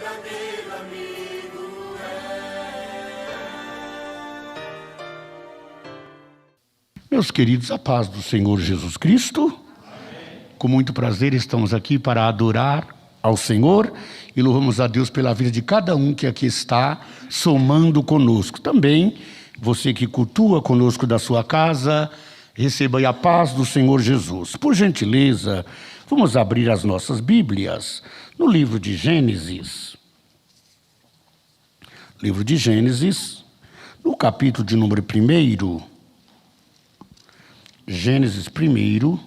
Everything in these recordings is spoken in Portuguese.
verdadeiro amigo Meus queridos, a paz do Senhor Jesus Cristo. Amém. Com muito prazer estamos aqui para adorar ao Senhor e louvamos a Deus pela vida de cada um que aqui está somando conosco. Também você que cultua conosco da sua casa, receba aí a paz do Senhor Jesus. Por gentileza, vamos abrir as nossas Bíblias no livro de Gênesis. Livro de Gênesis, no capítulo de número 1. Gênesis 1.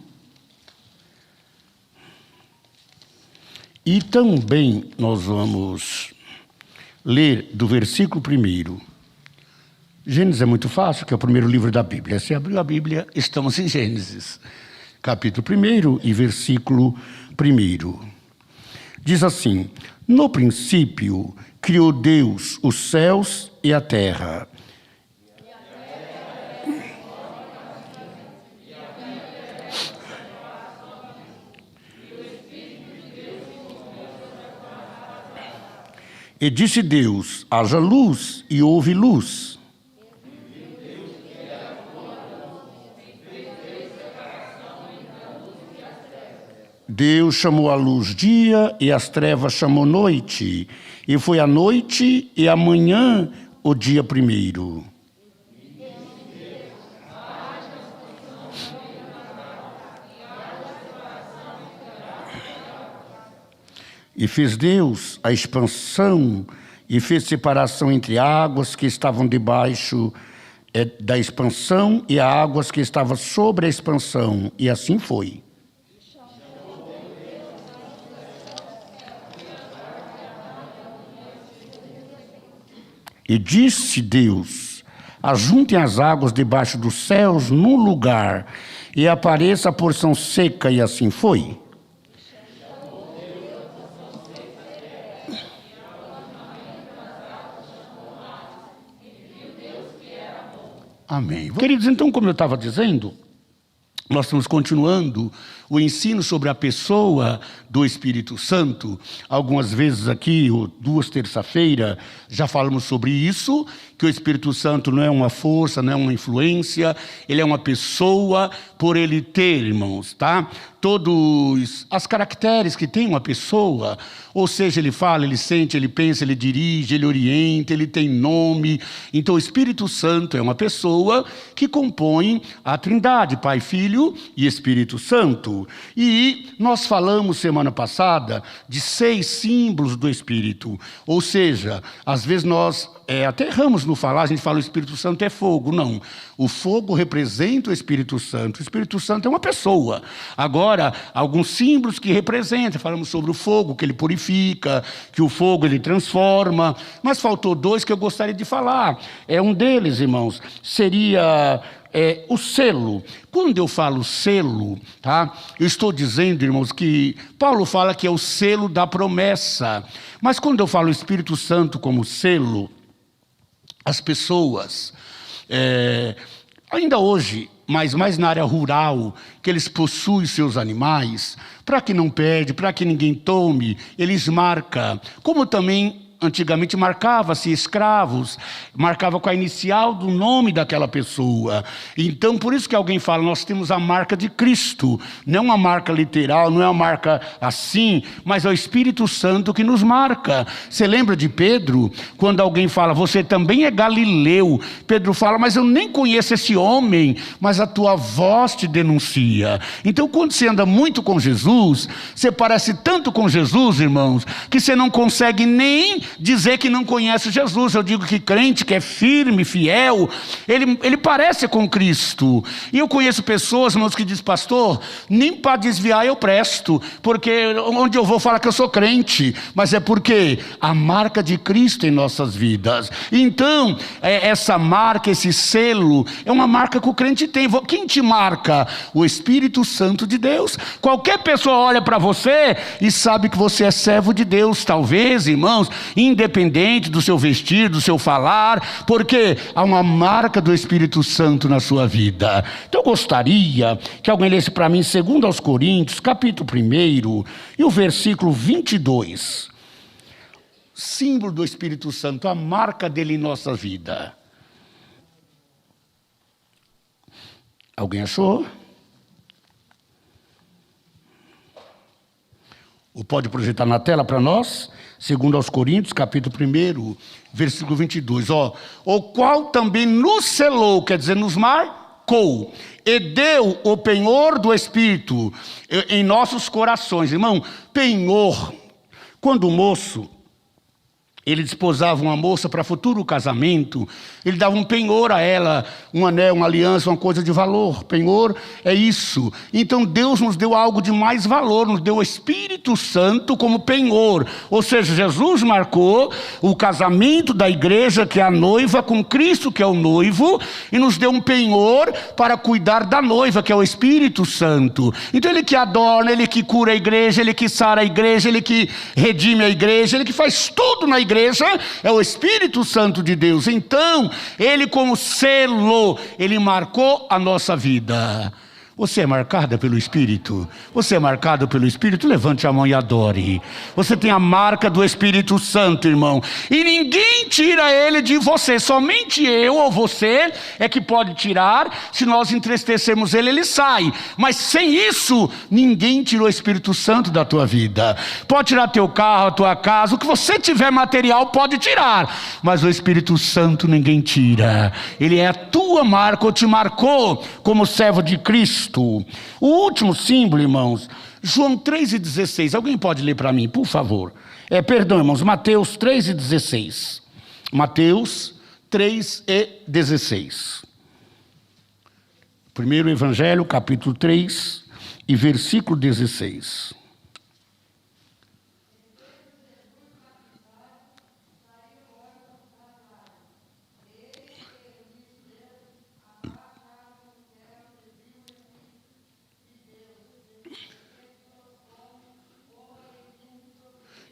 E também nós vamos ler do versículo 1. Gênesis é muito fácil, que é o primeiro livro da Bíblia. Se abriu a Bíblia, estamos em Gênesis, capítulo 1 e versículo 1. Diz assim: no princípio criou Deus os céus e a terra. E disse Deus: haja luz, e houve luz. Deus chamou a luz dia, e as trevas chamou noite. E foi a noite e a manhã o dia primeiro. E fez Deus a expansão e fez separação entre águas que estavam debaixo da expansão e águas que estavam sobre a expansão. E assim foi. E disse Deus: ajuntem as águas debaixo dos céus num lugar, e apareça a porção seca, e assim foi. Amém. Queridos, então, como eu estava dizendo, nós estamos continuando o ensino sobre a pessoa do Espírito Santo. Algumas vezes aqui, ou 2 terça-feiras, já falamos sobre isso, que o Espírito Santo não é uma força, não é uma influência, ele é uma pessoa por ele ter, irmãos, tá? Todas as caracteres que tem uma pessoa, ou seja, ele fala, ele sente, ele pensa, ele dirige, ele orienta, ele tem nome. Então o Espírito Santo é uma pessoa que compõe a Trindade, Pai, Filho e Espírito Santo. E nós falamos semana passada de 6 símbolos do Espírito, ou seja, às vezes nós até erramos no falar, a gente fala o Espírito Santo é fogo. Não, o fogo representa o Espírito Santo. O Espírito Santo é uma pessoa. Agora, alguns símbolos que representam, falamos sobre o fogo, que ele purifica, que o fogo ele transforma, mas faltou 2 que eu gostaria de falar. Um deles, irmãos, seria o selo. Quando eu falo selo, tá? Eu estou dizendo, irmãos, que Paulo fala que é o selo da promessa. Mas quando eu falo Espírito Santo como selo, as pessoas, ainda hoje, mas mais na área rural, que eles possuem seus animais, para que não perde, para que ninguém tome, eles marcam. Como também antigamente marcava-se escravos, marcava com a inicial do nome daquela pessoa. Então, por isso que alguém fala, nós temos a marca de Cristo. Não é uma marca literal, não é uma marca assim, mas é o Espírito Santo que nos marca. Você lembra de Pedro? Quando alguém fala, você também é galileu. Pedro fala, mas eu nem conheço esse homem, mas a tua voz te denuncia. Então, quando você anda muito com Jesus, você parece tanto com Jesus, irmãos, que você não consegue nem dizer que não conhece Jesus. Eu digo que crente que é firme, fiel, ele parece com Cristo. E eu conheço pessoas, irmãos, que dizem, pastor, nem para desviar eu presto, porque onde eu vou falar que eu sou crente, mas é porque a marca de Cristo em nossas vidas. Então, essa marca, esse selo, é uma marca que o crente tem. Quem te marca? O Espírito Santo de Deus. Qualquer pessoa olha para você e sabe que você é servo de Deus. Talvez, irmãos, independente do seu vestir, do seu falar, porque há uma marca do Espírito Santo na sua vida. Então eu gostaria que alguém lesse para mim 2 Coríntios, capítulo 1, e o versículo 22. símbolo do Espírito Santo, a marca dele em nossa vida. Alguém achou? Ou pode projetar na tela para nós? Segundo aos Coríntios, capítulo 1, versículo 22. O qual também nos selou, quer dizer, nos marcou, e deu o penhor do Espírito em nossos corações. Irmão, penhor. Quando o moço, ele desposava uma moça para futuro casamento, ele dava um penhor a ela, um anel, uma aliança, uma coisa de valor. Penhor é isso. Então Deus nos deu algo de mais valor, nos deu o Espírito Santo como penhor. Ou seja, Jesus marcou o casamento da igreja, que é a noiva, com Cristo, que é o noivo, e nos deu um penhor para cuidar da noiva, que é o Espírito Santo. Então ele que adorna, ele que cura a igreja, ele que sara a igreja, ele que redime a igreja, ele que faz tudo na igreja, é o Espírito Santo de Deus. Então, ele como selo, ele marcou a nossa vida. Você é marcada pelo Espírito? Você é marcado pelo Espírito? Levante a mão e adore. Você tem a marca do Espírito Santo, irmão. E ninguém tira ele de você. Somente eu ou você é que pode tirar. Se nós entristecermos ele, ele sai. Mas sem isso, ninguém tirou o Espírito Santo da tua vida. Pode tirar teu carro, a tua casa. O que você tiver material pode tirar. Mas o Espírito Santo ninguém tira. Ele é a tua marca, ou te marcou como servo de Cristo. O último símbolo, irmãos, João 3,16. Alguém pode ler para mim, por favor? Perdão, irmãos, Mateus 3,16. Mateus 3,16. Primeiro Evangelho, capítulo 3 e versículo 16.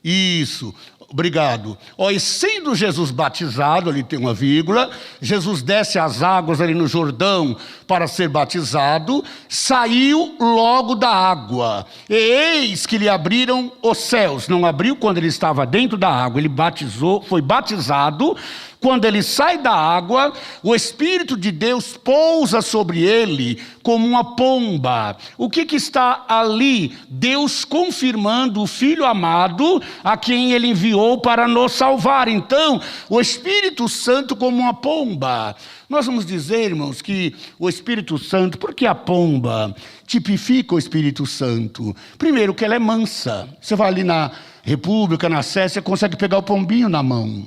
Isso, obrigado. E sendo Jesus batizado, ali tem uma vírgula, Jesus desce as águas ali no Jordão para ser batizado, saiu logo da água, e eis que lhe abriram os céus. Não abriu quando ele estava dentro da água, ele batizou, foi batizado. Quando ele sai da água, o Espírito de Deus pousa sobre ele como uma pomba. O que está ali? Deus confirmando o Filho amado, a quem ele enviou para nos salvar. Então, o Espírito Santo como uma pomba. Nós vamos dizer, irmãos, que o Espírito Santo, porque a pomba tipifica o Espírito Santo? Primeiro, que ela é mansa. Você vai ali na República, na Sé, você consegue pegar o pombinho na mão,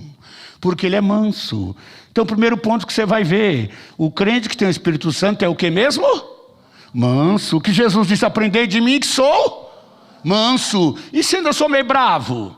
porque ele é manso. Então, o primeiro ponto que você vai ver, o crente que tem o Espírito Santo é o que mesmo? Manso. O que Jesus disse, aprendei de mim que sou manso. E se ainda sou meio bravo?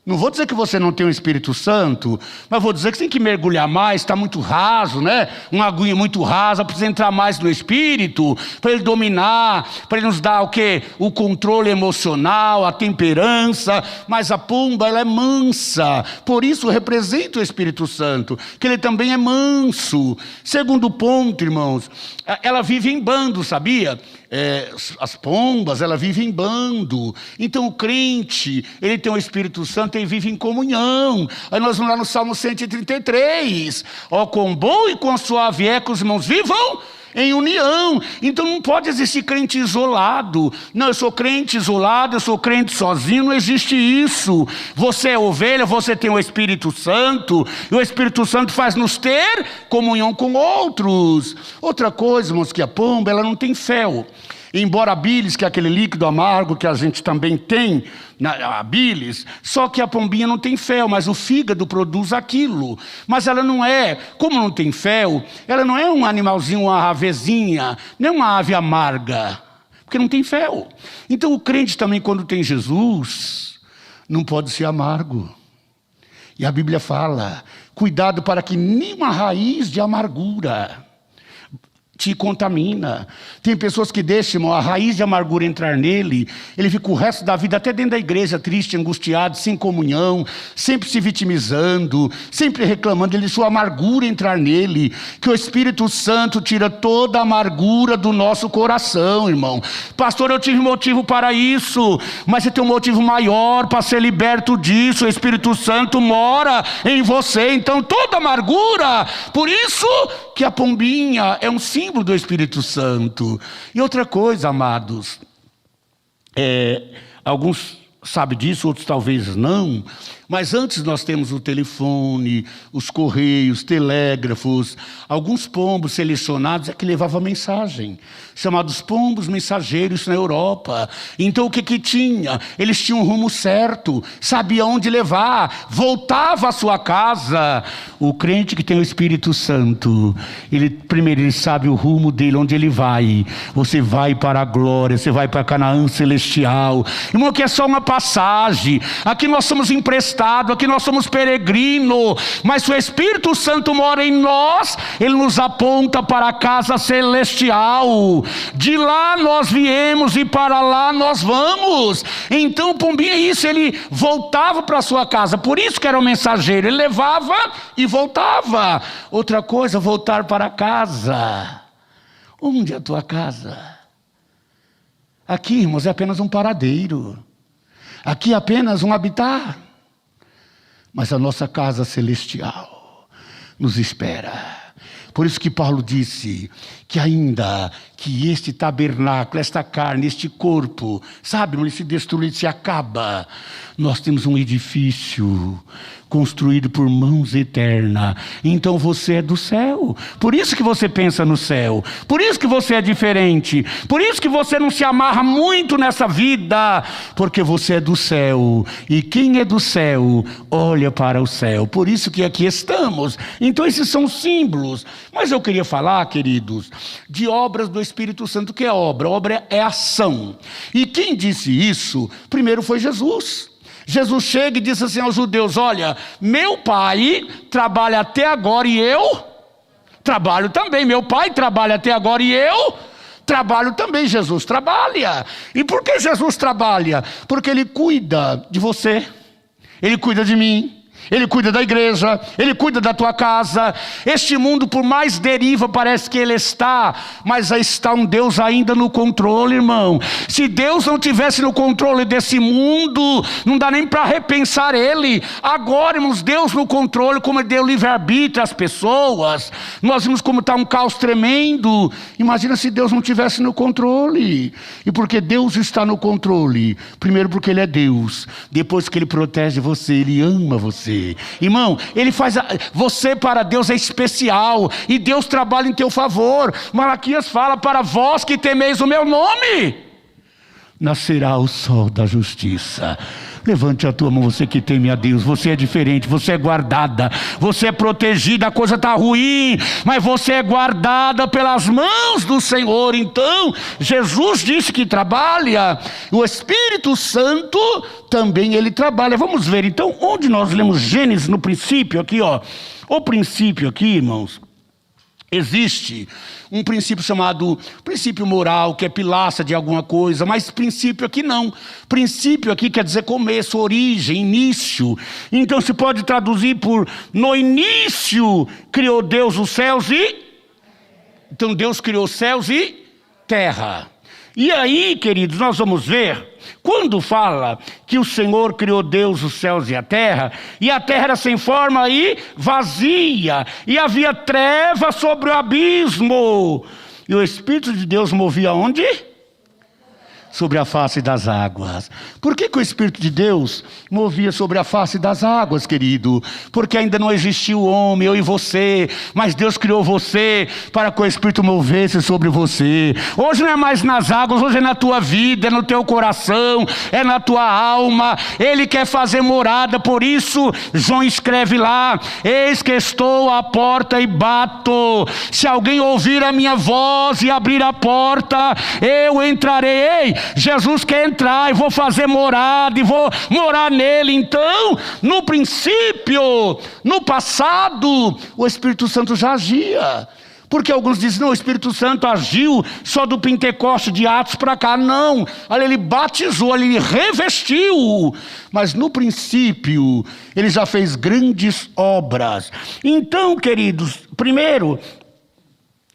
Não vou dizer que você não tem o Espírito Santo, mas vou dizer que você tem que mergulhar mais, está muito raso, né? Uma aguinha muito rasa, precisa entrar mais no Espírito, para ele dominar, para ele nos dar o quê? O controle emocional, a temperança. Mas a pomba, ela é mansa, por isso representa o Espírito Santo, que ele também é manso. Segundo ponto, irmãos, ela vive em bando, sabia? As pombas, ela vive em bando. Então o crente, ele tem o Espírito Santo e vive em comunhão. Aí nós vamos lá no Salmo 133. Quão bom e quão suave é que os irmãos vivam em união. Então não pode existir crente isolado. Não, eu sou crente isolado, eu sou crente sozinho. Não existe isso. Você é ovelha, você tem o Espírito Santo, e o Espírito Santo faz-nos ter comunhão com outros. Outra coisa, irmãos, que a pomba, ela não tem fel. Embora a bilis, que é aquele líquido amargo que a gente também tem, a bilis, só que a pombinha não tem fel, mas o fígado produz aquilo. Mas ela não é, como não tem fel, ela não é um animalzinho, uma avezinha, nem uma ave amarga, porque não tem fel. Então o crente também, quando tem Jesus, não pode ser amargo. E a Bíblia fala, cuidado para que nenhuma raiz de amargura te contamina. Tem pessoas que deixam, irmão, a raiz de amargura entrar nele, ele fica o resto da vida até dentro da igreja, triste, angustiado, sem comunhão, sempre se vitimizando, sempre reclamando. Ele deixou a amargura entrar nele, que o Espírito Santo tira toda a amargura do nosso coração, irmão. Pastor, eu tive motivo para isso, mas você tem um motivo maior para ser liberto disso. O Espírito Santo mora em você, então toda amargura, por isso que a pombinha é um símbolo do Espírito Santo. E outra coisa, amados, alguns sabem disso, outros talvez não, mas antes nós temos o telefone, os correios, telégrafos, alguns pombos selecionados que levavam mensagem, chamados pombos mensageiros na Europa. Então o que tinha? Eles tinham um rumo certo, sabia onde levar, voltava à sua casa. O crente que tem o Espírito Santo, primeiro ele sabe o rumo dele, onde ele vai. Você vai para a glória, você vai para Canaã celestial. Irmão, aqui é só uma passagem, aqui nós somos emprestados, aqui nós somos peregrinos, mas se o Espírito Santo mora em nós, ele nos aponta para a casa celestial. De lá nós viemos e para lá nós vamos. Então o pombinho é isso, ele voltava para a sua casa, por isso que era o mensageiro, ele levava e voltava. Outra coisa, voltar para casa. Onde é a tua casa? Aqui, irmãos, é apenas um paradeiro, aqui é apenas um habitar. Mas a nossa casa celestial nos espera. Por isso que Paulo disse que ainda que este tabernáculo, esta carne, este corpo, sabe, ele se destrui, se acaba, nós temos um edifício construído por mãos eternas. Então você é do céu, por isso que você pensa no céu, por isso que você é diferente, por isso que você não se amarra muito nessa vida, porque você é do céu, e quem é do céu olha para o céu. Por isso que aqui estamos. Então esses são símbolos. Mas eu queria falar, queridos, de obras do Espírito Santo. O que é obra? Obra é ação. E quem disse isso primeiro foi Jesus. Jesus chega e disse assim aos judeus: olha, meu pai trabalha até agora e eu trabalho também. Meu pai trabalha até agora e eu trabalho também. Jesus trabalha. E por que Jesus trabalha? Porque ele cuida de você, ele cuida de mim, ele cuida da igreja, ele cuida da tua casa. Este mundo, por mais deriva parece que ele está, mas aí está um Deus ainda no controle, irmão. Se Deus não tivesse no controle desse mundo, não dá nem para repensar ele. Agora, irmãos, Deus no controle, como ele deu livre-arbítrio às pessoas, nós vimos como está um caos tremendo. Imagina se Deus não tivesse no controle. E porque Deus está no controle, primeiro porque ele é Deus, depois que ele protege você, ele ama você. Irmão, ele faz você para Deus é especial, e Deus trabalha em teu favor. Malaquias fala: para vós que temeis o meu nome, nascerá o sol da justiça. Levante a tua mão, você que teme a Deus. Você é diferente, você é guardada, você é protegida. A coisa está ruim, mas você é guardada pelas mãos do Senhor. Então Jesus disse que trabalha. O Espírito Santo também ele trabalha. Vamos ver então onde nós lemos Gênesis no princípio aqui, ó. O princípio aqui, irmãos, existe um princípio chamado princípio moral, que é pilaça de alguma coisa, mas princípio aqui não. Princípio aqui quer dizer começo, origem, início. Então se pode traduzir por: no início criou Deus os céus e... Então Deus criou céus e terra. E aí, queridos, nós vamos ver, quando fala que o Senhor criou Deus os céus e a terra era sem forma e vazia, e havia trevas sobre o abismo, e o Espírito de Deus movia onde? Sobre a face das águas. Por que o Espírito de Deus movia sobre a face das águas, querido? Porque ainda não existia o homem, eu e você, mas Deus criou você para que o Espírito movesse sobre você. Hoje não é mais nas águas, hoje é na tua vida, é no teu coração, é na tua alma. Ele quer fazer morada. Por isso João escreve lá: eis que estou à porta e bato. Se alguém ouvir a minha voz e abrir a porta, eu entrarei. Ei, Jesus quer entrar, e vou fazer morada, e vou morar nele. Então, no princípio, no passado, o Espírito Santo já agia. Porque alguns dizem, não, o Espírito Santo agiu só do Pentecoste de Atos para cá. Não, ali ele batizou, ali ele revestiu. Mas no princípio, ele já fez grandes obras. Então, queridos, primeiro,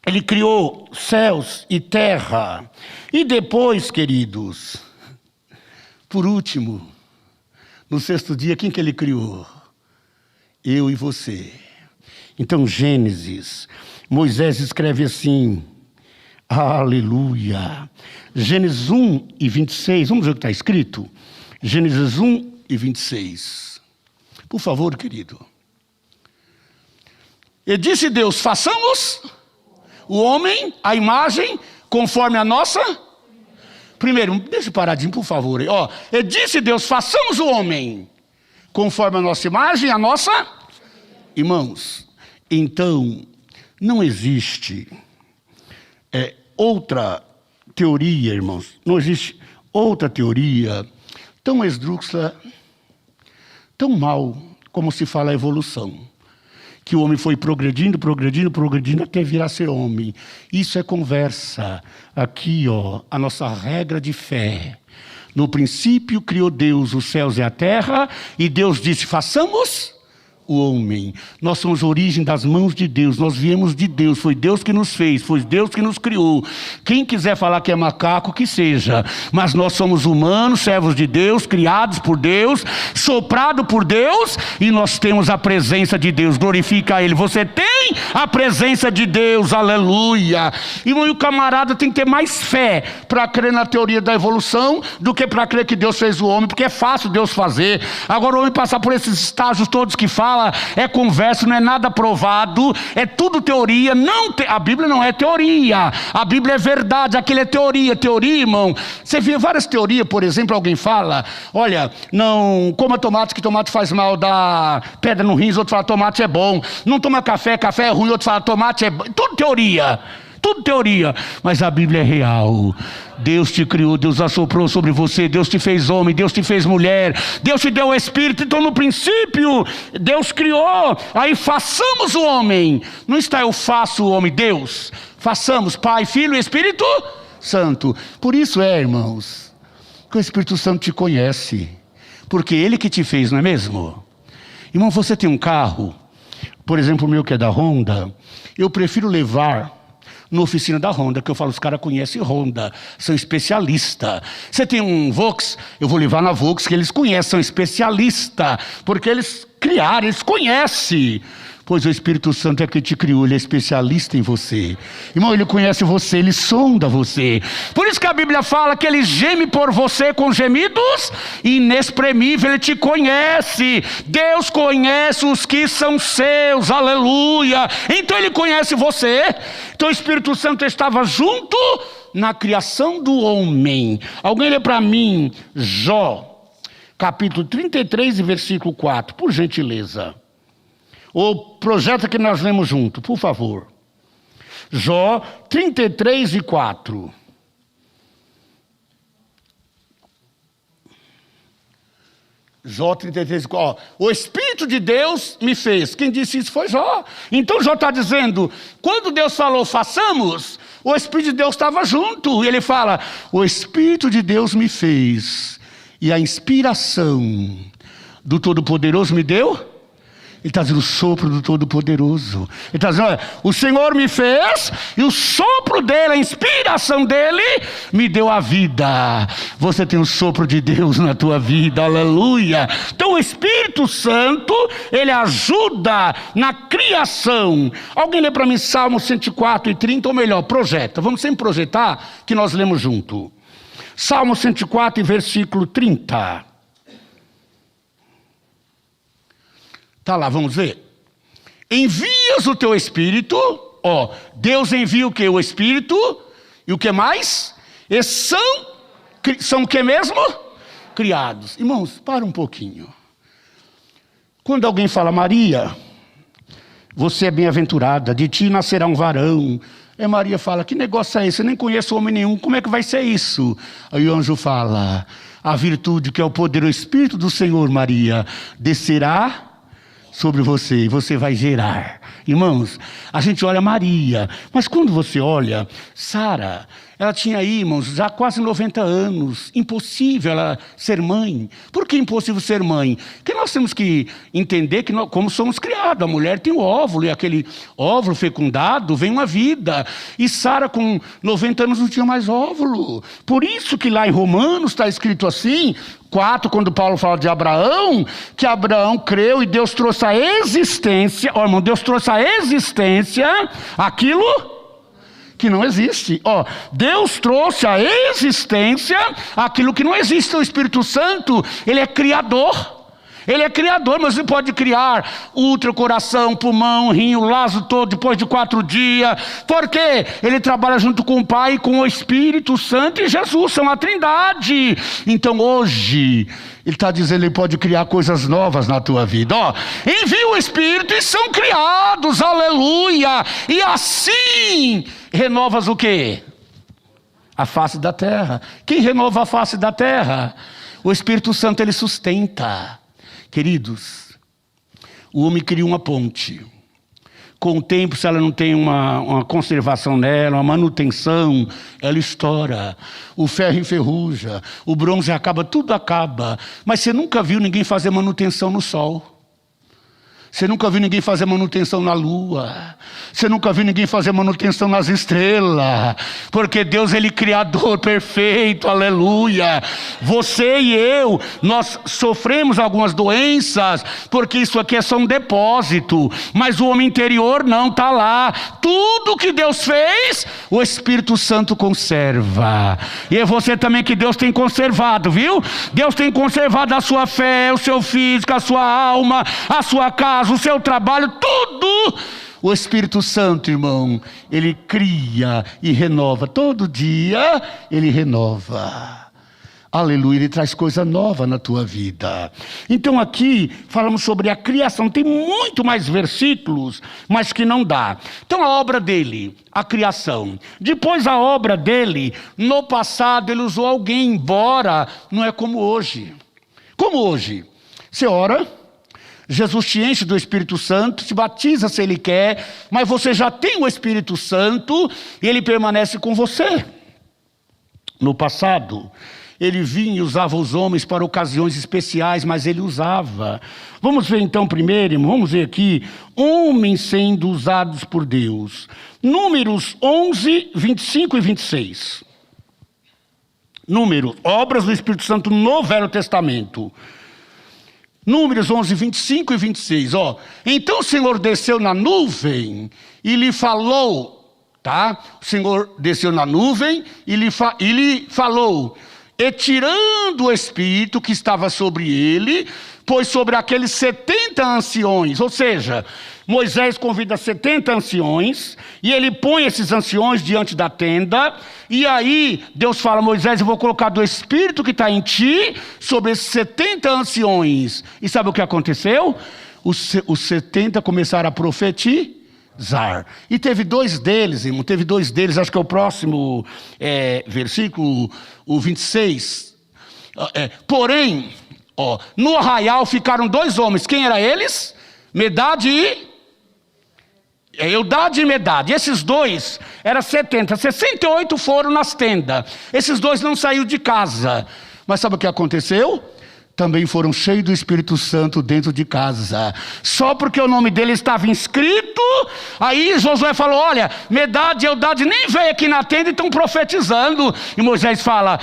ele criou céus e terra. E depois, queridos, por último, no sexto dia, quem que ele criou? Eu e você. Então, Gênesis... Moisés escreve assim, aleluia, Gênesis 1 e 26, vamos ver o que está escrito? Gênesis 1 e 26, por favor, querido. E disse Deus, façamos o homem, a imagem, conforme a nossa... Primeiro, deixa paradinho, por favor. Ó, e disse Deus, façamos o homem, conforme a nossa imagem, a nossa... Irmãos, então... Não existe outra teoria, irmãos. Não existe outra teoria tão esdrúxula, tão mal, como se fala a evolução. Que o homem foi progredindo até vir a ser homem. Isso é conversa. Aqui, ó, a nossa regra de fé. No princípio criou Deus os céus e a terra, e Deus disse, façamos... o homem, nós somos a origem das mãos de Deus, nós viemos de Deus, foi Deus que nos fez, foi Deus que nos criou. Quem quiser falar que é macaco, que seja, mas nós somos humanos, servos de Deus, criados por Deus, soprado por Deus, e nós temos a presença de Deus. Glorifica a Ele. Você tem a presença de Deus, aleluia. E o camarada tem que ter mais fé para crer na teoria da evolução do que para crer que Deus fez o homem, porque é fácil Deus fazer. Agora o homem passar por esses estágios todos que fala, é conversa, não é nada provado, é tudo teoria. A Bíblia não é teoria, a Bíblia é verdade. Aquilo é teoria, irmão. Você vê várias teorias, por exemplo, alguém fala, olha, não coma tomate, que tomate faz mal, dá pedra no rins, outro fala tomate é bom, não toma café, café é ruim, outro fala tomate é bom. Tudo teoria, mas a Bíblia é real. Deus te criou, Deus assoprou sobre você, Deus te fez homem, Deus te fez mulher, Deus te deu o Espírito. Então no princípio Deus criou, aí façamos o homem. Não está eu faço o homem, Deus. Façamos, Pai, Filho e Espírito Santo. Por isso irmãos, que o Espírito Santo te conhece, porque Ele que te fez, não é mesmo? Irmão, você tem um carro, por exemplo o meu que é da Honda, eu prefiro levar na oficina da Honda, que eu falo, os caras conhecem Honda, são especialistas. Você tem um Vox, eu vou levar na Vox, que eles conhecem, são especialistas, porque eles criaram, eles conhecem. Pois o Espírito Santo é que te criou, ele é especialista em você. Irmão, ele conhece você, ele sonda você. Por isso que a Bíblia fala que ele geme por você com gemidos inexprimíveis, ele te conhece. Deus conhece os que são seus, aleluia. Então ele conhece você. Então o Espírito Santo estava junto na criação do homem. Alguém lê para mim, Jó, capítulo 33 e versículo 4, por gentileza. O projeto que nós lemos junto, por favor. Jó 33 e 4. Jó 33 e 4. O Espírito de Deus me fez. Quem disse isso foi Jó. Então Jó está dizendo, quando Deus falou façamos, o Espírito de Deus estava junto. E ele fala, o Espírito de Deus me fez. E a inspiração do Todo-Poderoso me deu. Ele está dizendo o sopro do Todo-Poderoso. Ele está dizendo, olha, o Senhor me fez, e o sopro dele, a inspiração dele, me deu a vida. Você tem o sopro de Deus na tua vida, aleluia. Então o Espírito Santo, ele ajuda na criação. Alguém lê para mim Salmo 104 e 30, ou melhor, projeta. Vamos sempre projetar, que nós lemos junto. Salmo 104 e versículo 30. Está lá, vamos ver. Envias o teu Espírito, ó, Deus envia o que? O Espírito, e o que mais? E são o que mesmo? Criados. Irmãos, para um pouquinho. Quando alguém fala, Maria, você é bem-aventurada, de ti nascerá um varão. Aí Maria fala, que negócio é esse? Eu nem conheço homem nenhum, como é que vai ser isso? Aí o anjo fala, a virtude que é o poder, o Espírito do Senhor, Maria, descerá sobre você, e você vai gerar. Irmãos, a gente olha Maria, mas quando você olha Sara, ela tinha aí, irmãos, já quase 90 anos. Impossível ela ser mãe. Por que impossível ser mãe? Porque nós temos que entender que como somos criados. A mulher tem o óvulo, e aquele óvulo fecundado vem uma vida. E Sara com 90 anos não tinha mais óvulo. Por isso que lá em Romanos está escrito assim, 4, quando Paulo fala de Abraão, que Abraão creu e Deus trouxe a existência, irmão, Deus trouxe a existência, aquilo que não existe. Deus trouxe a existência aquilo que não existe. O Espírito Santo, ele é criador. Ele é criador, mas ele pode criar útero, coração, pulmão, rim, o laço todo depois de 4 dias. Por quê? Ele trabalha junto com o Pai, com o Espírito Santo e Jesus, são a Trindade. Então hoje, ele está dizendo, ele pode criar coisas novas na tua vida. Envia o Espírito e são criados, aleluia. E assim, renovas o quê? A face da terra. Quem renova a face da terra? O Espírito Santo, ele sustenta. Queridos, o homem cria uma ponte. Com o tempo, se ela não tem uma conservação nela, uma manutenção, ela estoura. O ferro enferruja, o bronze acaba, tudo acaba. Mas você nunca viu ninguém fazer manutenção no sol. Você nunca viu ninguém fazer manutenção na lua. Você nunca viu ninguém fazer manutenção nas estrelas. Porque Deus, ele é criador perfeito, aleluia. Você e eu, nós sofremos algumas doenças, porque isso aqui é só um depósito. Mas o homem interior não está lá. Tudo que Deus fez, o Espírito Santo conserva. E é você também que Deus tem conservado, viu? Deus tem conservado a sua fé, o seu físico, a sua alma, a sua casa, o seu trabalho, tudo. O Espírito Santo, irmão, ele cria e renova. Todo dia ele renova. Aleluia, ele traz coisa nova na tua vida. Então aqui falamos sobre a criação. Tem muito mais versículos, mas que não dá. Então a obra dele, a criação. Depois a obra dele, no passado ele usou alguém, embora não é como hoje. Como hoje? Você ora, Jesus te enche do Espírito Santo, te batiza se ele quer, mas você já tem o Espírito Santo e ele permanece com você. No passado, ele vinha e usava os homens para ocasiões especiais, mas ele usava. Vamos ver então primeiro, vamos ver aqui, homens sendo usados por Deus. Números 11, 25 e 26. Números, obras do Espírito Santo no Velho Testamento. Números 11, 25 e 26, Então o Senhor desceu na nuvem e lhe falou, tá? O Senhor desceu na nuvem e lhe falou, e tirando o Espírito que estava sobre ele, pôs sobre aqueles 70 anciões, ou seja, Moisés convida 70 anciões, e ele põe esses anciões diante da tenda, e aí Deus fala, Moisés, eu vou colocar do Espírito que está em ti, sobre esses 70 anciões. E sabe o que aconteceu? Os 70 começaram a profetizar. E teve 2 deles, irmão, acho que é o próximo versículo, o 26. Porém, no arraial ficaram 2 homens, quem eram eles? Medade e Eldade e Medade. E esses 2 eram 70, 68 foram nas tendas. Esses 2 não saíram de casa. Mas sabe o que aconteceu? Também foram cheios do Espírito Santo dentro de casa. Só porque o nome dele estava inscrito, aí Josué falou, olha, Medade e Eldade nem veio aqui na tenda e estão profetizando. E Moisés fala,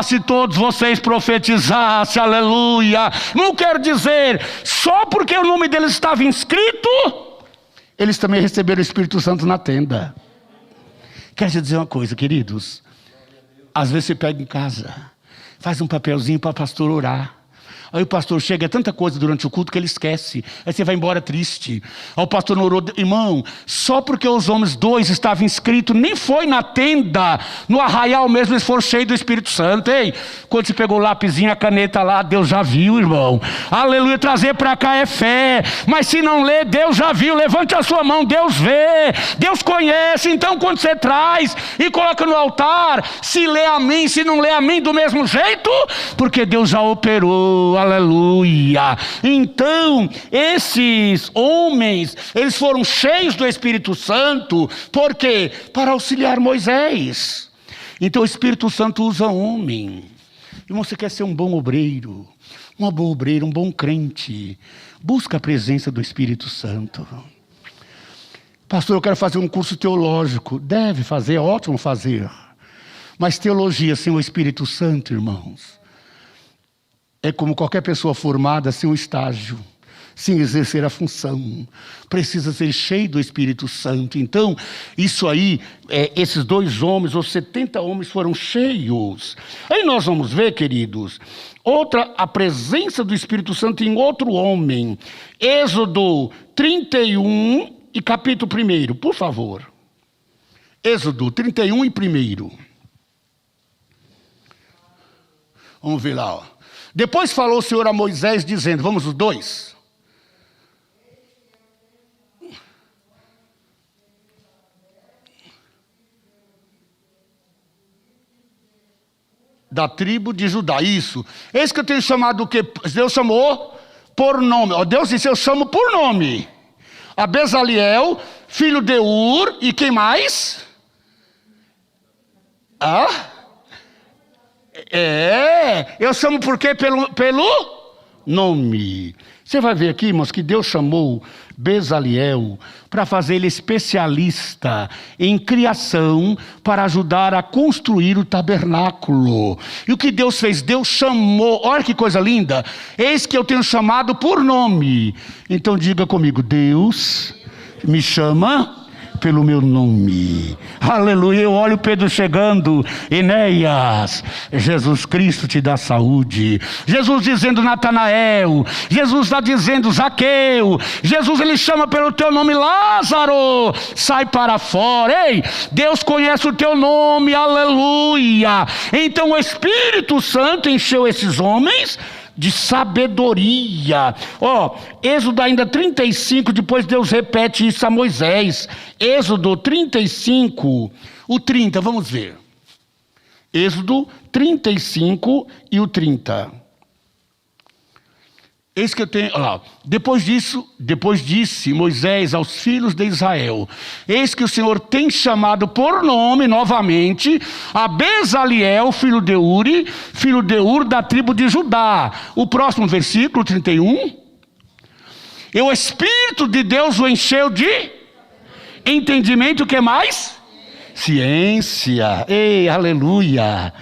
se todos vocês profetizassem, aleluia. Não quero dizer, só porque o nome deles estava inscrito, eles também receberam o Espírito Santo na tenda. Quero te dizer uma coisa, queridos. Às vezes você pega em casa, faz um papelzinho para o pastor orar. Aí o pastor chega, é tanta coisa durante o culto que ele esquece. Aí você vai embora triste. Aí o pastor não orou. Irmão, só porque os homens 2 estavam inscritos, nem foi na tenda, no arraial mesmo, eles foram cheios do Espírito Santo. Ei, quando você pegou o lapisinho, a caneta lá, Deus já viu, irmão. Aleluia, trazer para cá é fé. Mas se não lê, Deus já viu. Levante a sua mão, Deus vê. Deus conhece. Então quando você traz e coloca no altar, se lê amém, se não lê amém do mesmo jeito, porque Deus já operou. aleluia. Então, esses homens, eles foram cheios do Espírito Santo, por quê? Para auxiliar Moisés. Então o Espírito Santo usa homem. E você quer ser um bom obreiro, uma boa obreira, um bom crente, busca a presença do Espírito Santo. Pastor, eu quero fazer um curso teológico. Deve fazer, é ótimo fazer. Mas teologia sem o Espírito Santo, irmãos, é como qualquer pessoa formada sem um estágio, sem exercer a função. Precisa ser cheio do Espírito Santo. Então, isso aí, esses 2 homens, ou 70 homens foram cheios. Aí nós vamos ver, queridos, a presença do Espírito Santo em outro homem. Êxodo 31 e capítulo 1, por favor. Êxodo 31 e 1. Vamos ver lá, ó. Depois falou o Senhor a Moisés, dizendo, vamos os 2. Da tribo de Judá, isso. Eis que eu tenho chamado o que Deus chamou por nome. Ó, Deus disse, eu chamo por nome. A Bezaliel, filho de Ur, e quem mais? Eu chamo por quê? Pelo nome. Você vai ver aqui, irmãos, que Deus chamou Bezaliel para fazer ele especialista em criação, para ajudar a construir o tabernáculo. E o que Deus fez? Deus chamou, olha que coisa linda, eis que eu tenho chamado por nome. Então diga comigo, Deus me chama pelo meu nome. Aleluia. Eu olho Pedro chegando, Enéas, Jesus Cristo te dá saúde. Jesus dizendo Natanael, Jesus está dizendo Zaqueu, Jesus ele chama pelo teu nome, Lázaro, sai para fora. Ei, Deus conhece o teu nome, aleluia. Então o Espírito Santo encheu esses homens de sabedoria. Êxodo ainda 35, depois Deus repete isso a Moisés. Êxodo 35, o 30, vamos ver. Êxodo 35 e o 30. Eis que eu tenho, depois disse Moisés aos filhos de Israel, eis que o Senhor tem chamado por nome novamente a Bezaliel, filho de Ur, da tribo de Judá. O próximo versículo, 31. E o Espírito de Deus o encheu de entendimento, o que mais? Ciência. Ei, aleluia.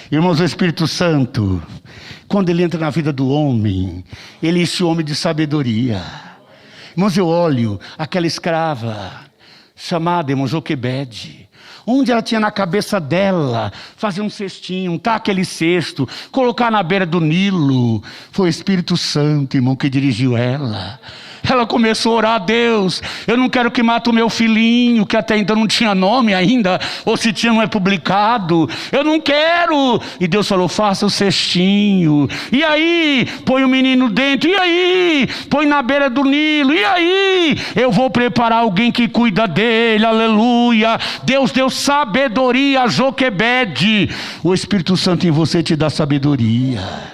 Irmãos, o Espírito Santo, quando ele entra na vida do homem, ele enche o homem de sabedoria. Irmãos, eu olho aquela escrava chamada, irmão, Joquebede, onde ela tinha na cabeça dela fazer um cestinho, untar aquele cesto, colocar na beira do Nilo. Foi o Espírito Santo, irmão, que dirigiu ela. Ela começou a orar a Deus, eu não quero que mate o meu filhinho, que até então não tinha nome ainda, ou se tinha não é publicado, eu não quero. E Deus falou, faça o cestinho, e aí, põe o menino dentro, e aí, põe na beira do Nilo, e aí, eu vou preparar alguém que cuida dele, aleluia. Deus deu sabedoria a Joquebede. O Espírito Santo em você te dá sabedoria.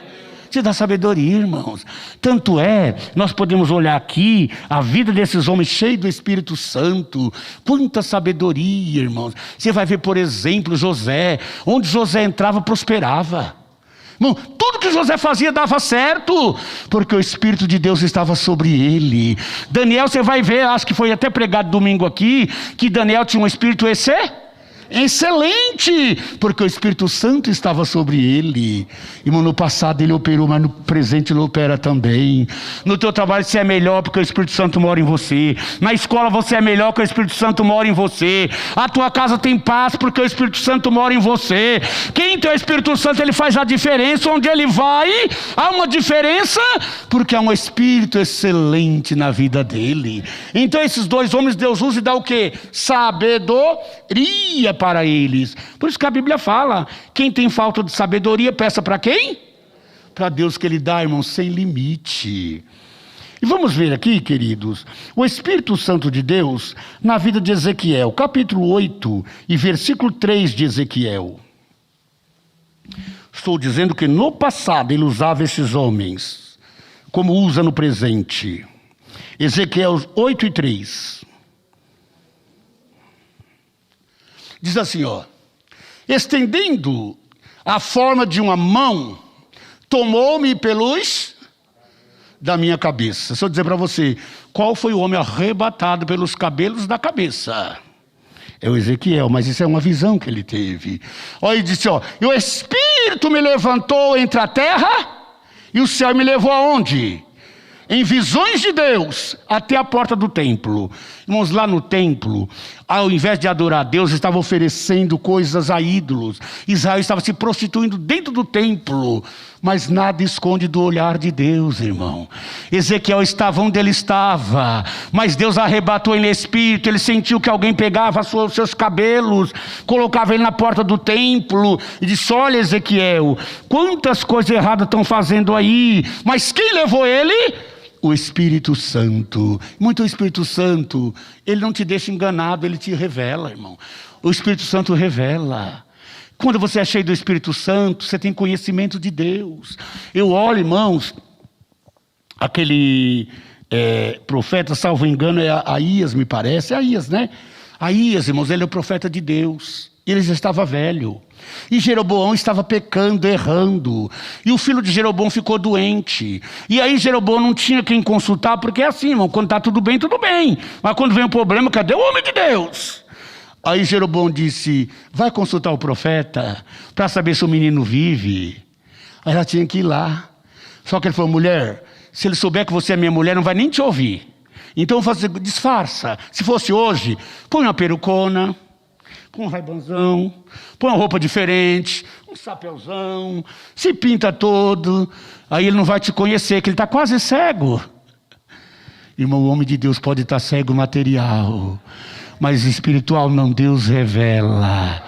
Te dá sabedoria, irmãos. Tanto é, nós podemos olhar aqui a vida desses homens cheios do Espírito Santo. Quanta sabedoria, irmãos. Você vai ver, por exemplo, José. Onde José entrava, prosperava. Irmão, tudo que José fazia dava certo, porque o Espírito de Deus estava sobre ele. Daniel, você vai ver, acho que foi até pregado domingo aqui, que Daniel tinha um espírito excelente, porque o Espírito Santo estava sobre ele. Irmão, no passado ele operou, mas no presente ele opera também. No teu trabalho você é melhor porque o Espírito Santo mora em você. Na escola você é melhor porque o Espírito Santo mora em você. A tua casa tem paz porque o Espírito Santo mora em você. Quem tem o Espírito Santo, ele faz a diferença. Onde ele vai, há uma diferença, porque há um Espírito excelente na vida dele. Então esses 2 homens Deus usa e dá o quê? Sabedoria para eles. Por isso que a Bíblia fala, quem tem falta de sabedoria, peça para quem? Para Deus, que ele dá, irmão, sem limite. E vamos ver aqui, queridos, o Espírito Santo de Deus na vida de Ezequiel, capítulo 8 e versículo 3 de Ezequiel. Estou dizendo que no passado ele usava esses homens, como usa no presente. Ezequiel 8:3. Diz assim, ó. Estendendo a forma de uma mão, tomou-me pelos da minha cabeça. Se eu dizer para você, qual foi o homem arrebatado pelos cabelos da cabeça? É o Ezequiel, mas isso é uma visão que ele teve. Olha, ele disse, ó, e o Espírito me levantou entre a terra e o céu me levou aonde? Em visões de Deus, até a porta do templo. Irmãos, lá no templo, ao invés de adorar a Deus, estava oferecendo coisas a ídolos. Israel estava se prostituindo dentro do templo. Mas nada esconde do olhar de Deus, irmão. Ezequiel estava onde ele estava, mas Deus arrebatou ele no espírito. Ele sentiu que alguém pegava os seus cabelos, colocava ele na porta do templo e disse, olha, Ezequiel, quantas coisas erradas estão fazendo aí, mas quem levou ele? O Espírito Santo. Muito o Espírito Santo, ele não te deixa enganado, ele te revela, irmão. O Espírito Santo revela. Quando você é cheio do Espírito Santo, você tem conhecimento de Deus. Eu olho, irmãos, aquele profeta, salvo engano, é Aías, me parece. É Aías, né? Aías, irmãos, ele é o profeta de Deus. Ele já estava velho. E Jeroboão estava pecando, errando. E o filho de Jeroboão ficou doente. E aí Jeroboão não tinha quem consultar, porque é assim, irmão, quando está tudo bem, tudo bem. Mas quando vem o problema, cadê o homem de Deus? Aí Jeroboão disse, vai consultar o profeta para saber se o menino vive. Aí ela tinha que ir lá. Só que ele falou, mulher, se ele souber que você é minha mulher, não vai nem te ouvir. Então disfarça. Se fosse hoje, põe uma perucona, põe um raibanzão, põe uma roupa diferente, um chapéuzão, se pinta todo. Aí ele não vai te conhecer, que ele está quase cego. Irmão, o homem de Deus pode estar cego material, mas espiritual não, Deus revela.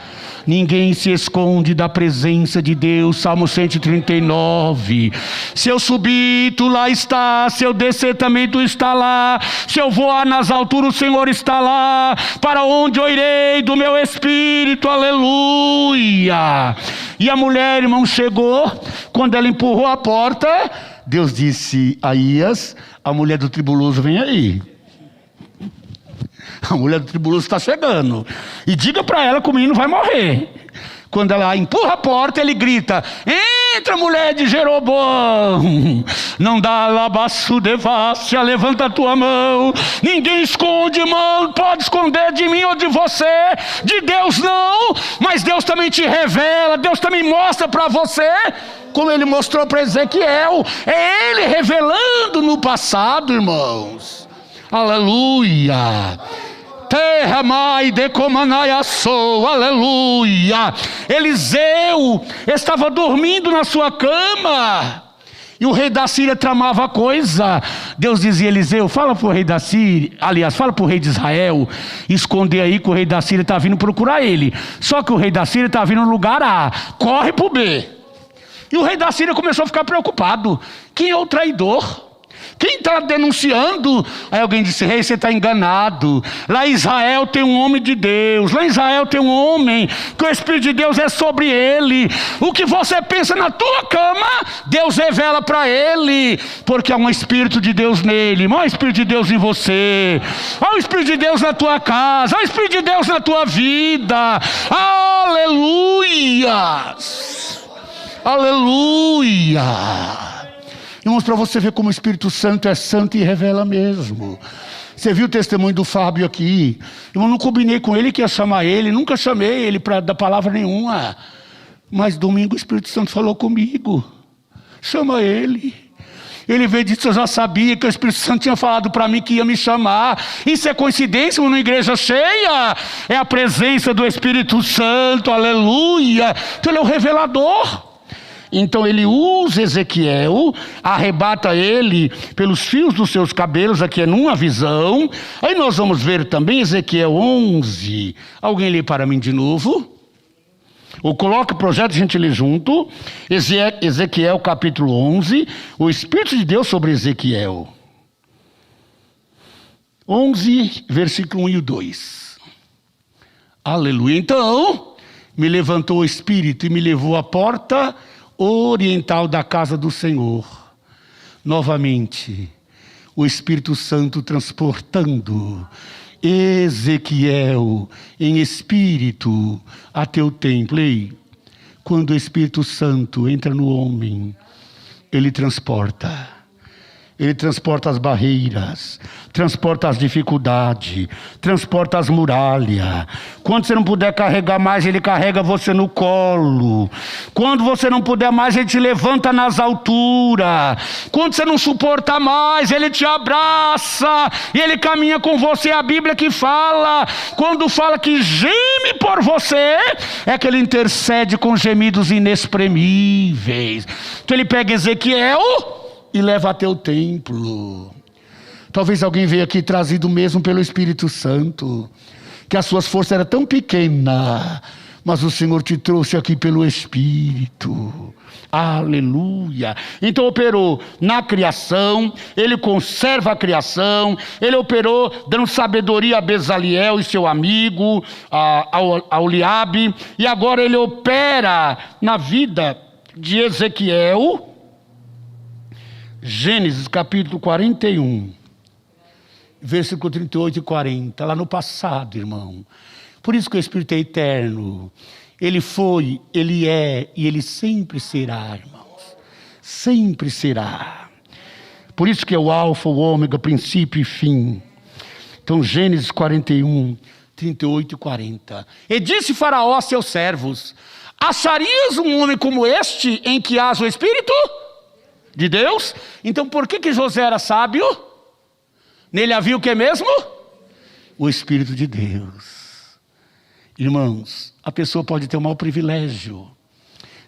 Ninguém se esconde da presença de Deus. Salmo 139. Se eu subir, tu lá estás. Se eu descer, também tu está lá. Se eu voar nas alturas, o Senhor está lá. Para onde eu irei do meu espírito? Aleluia. E a mulher, irmão, chegou. Quando ela empurrou a porta, Deus disse a Aías, a mulher do tribuloso vem aí. A mulher do tribuloso está chegando. E diga para ela que o menino vai morrer. Quando ela empurra a porta, ele grita, entra, mulher de Jeroboão. Não dá labaço devássia, levanta a tua mão. Ninguém esconde, irmão, pode esconder de mim ou de você. De Deus não, mas Deus também te revela. Deus também mostra para você, como ele mostrou para Ezequiel. É ele revelando no passado, irmãos. Aleluia. Terra mai de comanaia sou, aleluia. Eliseu estava dormindo na sua cama e o rei da Síria tramava a coisa. Deus dizia a Eliseu, fala para o rei da Síria, aliás, fala para o rei de Israel, esconder aí que o rei da Síria está vindo procurar ele. Só que o rei da Síria está vindo no lugar A, corre para o B. E o rei da Síria começou a ficar preocupado. Quem é o traidor? Quem está denunciando? Aí alguém disse, rei, você está enganado. Lá em Israel tem um homem de Deus. Lá em Israel tem um homem que o Espírito de Deus é sobre ele. O que você pensa na tua cama, Deus revela para ele. Porque há um Espírito de Deus nele. Há um Espírito de Deus em você. Há um Espírito de Deus na tua casa. Há um Espírito de Deus na tua vida. Aleluia! Aleluia! Irmãos, para você ver como o Espírito Santo é santo e revela mesmo. Você viu o testemunho do Fábio aqui? Eu não combinei com ele que ia chamar ele, nunca chamei ele para dar palavra nenhuma. Mas domingo o Espírito Santo falou comigo. Chama ele. Ele veio e disse, eu já sabia que o Espírito Santo tinha falado para mim que ia me chamar. Isso é coincidência numa igreja cheia? É a presença do Espírito Santo, aleluia. Então ele é o revelador. Então ele usa Ezequiel, arrebata ele pelos fios dos seus cabelos, aqui é numa visão. Aí nós vamos ver também Ezequiel 11. Alguém lê para mim de novo? Ou coloca o projeto, a gente lê junto. Ezequiel capítulo 11, o Espírito de Deus sobre Ezequiel. 11, versículo 1 e 2. Aleluia. Então, me levantou o Espírito e me levou à porta oriental da casa do Senhor. Novamente, o Espírito Santo transportando Ezequiel em espírito até o templo. Ei, quando o Espírito Santo entra no homem, ele transporta as barreiras, transporta as dificuldades, transporta as muralhas. Quando você não puder carregar mais, ele carrega você no colo. Quando você não puder mais, ele te levanta nas alturas. Quando você não suporta mais, ele te abraça e ele caminha com você. É a Bíblia que fala, quando fala que geme por você, é que ele intercede com gemidos inexprimíveis. Então ele pega Ezequiel e leva até o templo. Talvez alguém veio aqui trazido mesmo pelo Espírito Santo, que as suas forças eram tão pequenas, mas o Senhor te trouxe aqui pelo Espírito. Aleluia. Então operou na criação, ele conserva a criação, ele operou dando sabedoria a Bezaliel e seu amigo, a Oliabe, e agora ele opera na vida de Ezequiel. Gênesis capítulo 41, versículo 38 e 40, lá no passado, irmão. Por isso que o Espírito é eterno. Ele foi, ele é e ele sempre será, irmãos. Sempre será. Por isso que é o alfa, o ômega, princípio e fim. Então Gênesis 41, 38 e 40. E disse Faraó a seus servos: acharias um homem como este em que haja o Espírito de Deus? Então por que José era sábio? Nele havia o que mesmo? O Espírito de Deus. Irmãos, a pessoa pode ter o maior privilégio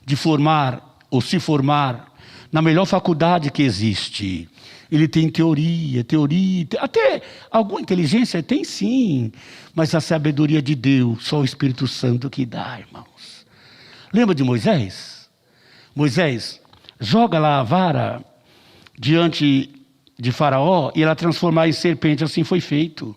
de formar ou se formar na melhor faculdade que existe. Ele tem teoria, até alguma inteligência tem sim, mas a sabedoria de Deus, só o Espírito Santo que dá, irmãos. Lembra de Moisés? Moisés joga lá a vara diante de Faraó e ela transformar em serpente, assim foi feito.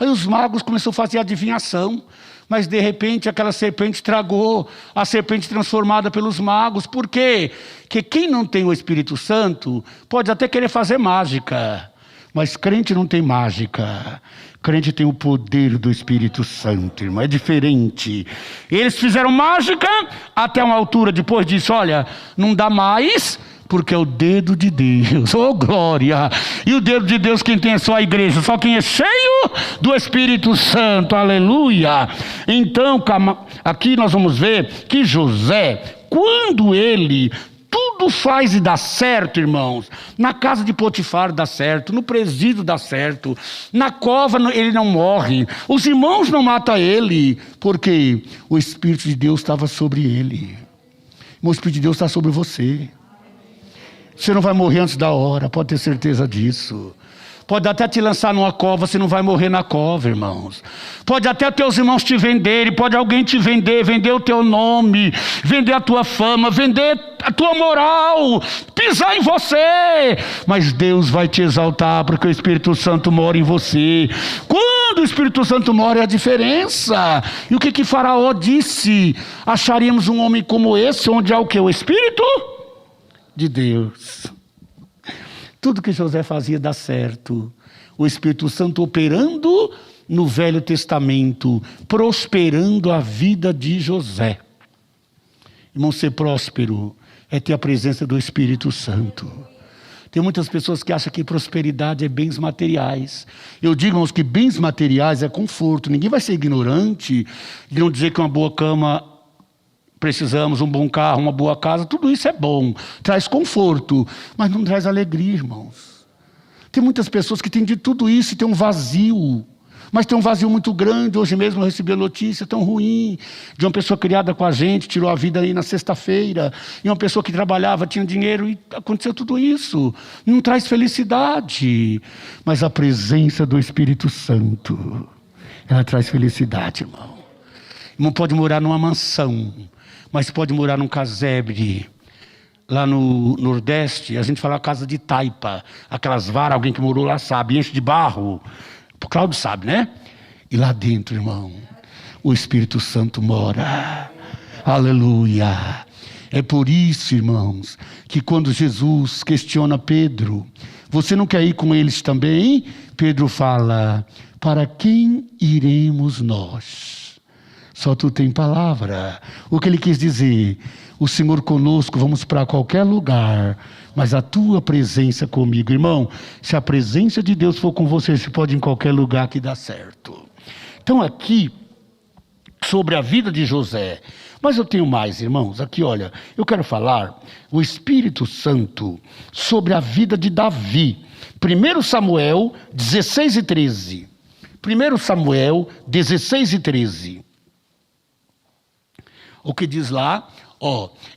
Aí os magos começaram a fazer adivinhação, mas de repente aquela serpente tragou a serpente transformada pelos magos. Por quê? Porque quem não tem o Espírito Santo pode até querer fazer mágica, mas crente não tem mágica. Crente tem o poder do Espírito Santo, irmão, é diferente. Eles fizeram mágica até uma altura, depois disso, olha, não dá mais, porque é o dedo de Deus, oh glória! E o dedo de Deus quem tem é só a igreja, só quem é cheio do Espírito Santo, aleluia! Então, aqui nós vamos ver que José, quando ele tudo faz e dá certo, irmãos. Na casa de Potifar dá certo, no presídio dá certo, na cova ele não morre, os irmãos não matam ele, porque o Espírito de Deus estava sobre ele. O Espírito de Deus está sobre você. Você não vai morrer antes da hora, pode ter certeza disso. Pode até te lançar numa cova, você não vai morrer na cova, irmãos. Pode até teus irmãos te venderem, pode alguém te vender, vender o teu nome, vender a tua fama, vender a tua moral, pisar em você. Mas Deus vai te exaltar, porque o Espírito Santo mora em você. Quando o Espírito Santo mora é a diferença. E o que Faraó disse? Acharíamos um homem como esse, onde há o que? O Espírito de Deus. Tudo que José fazia dá certo. O Espírito Santo operando no Velho Testamento, prosperando a vida de José. Irmão, ser próspero é ter a presença do Espírito Santo. Tem muitas pessoas que acham que prosperidade é bens materiais. Eu digo, irmãos, que bens materiais é conforto. Ninguém vai ser ignorante de não dizer que uma boa cama precisamos, um bom carro, uma boa casa, tudo isso é bom, traz conforto, mas não traz alegria, irmãos. Tem muitas pessoas que têm de tudo isso e tem um vazio, mas tem um vazio muito grande. Hoje mesmo eu recebi a notícia tão ruim de uma pessoa criada com a gente, tirou a vida aí na sexta-feira, e uma pessoa que trabalhava, tinha dinheiro, e aconteceu tudo isso. Não traz felicidade, mas a presença do Espírito Santo, ela traz felicidade, irmão. Irmão, pode morar numa mansão, mas pode morar num casebre. Lá no Nordeste, a gente fala casa de taipa. Aquelas varas, alguém que morou lá sabe, enche de barro. O Cláudio sabe, né? E lá dentro, irmão, o Espírito Santo mora. Aleluia. É por isso, irmãos, que quando Jesus questiona Pedro, você não quer ir com eles também? Pedro fala, para quem iremos nós? Só tu tem palavra. O que ele quis dizer? O Senhor conosco, vamos para qualquer lugar, mas a tua presença comigo. Irmão, se a presença de Deus for com você, você pode ir em qualquer lugar que dá certo. Então aqui, sobre a vida de José, mas eu tenho mais, irmãos, aqui olha, eu quero falar o Espírito Santo sobre a vida de Davi. 1 Samuel 16 e 13. 1 Samuel 16 e 13. O que diz lá?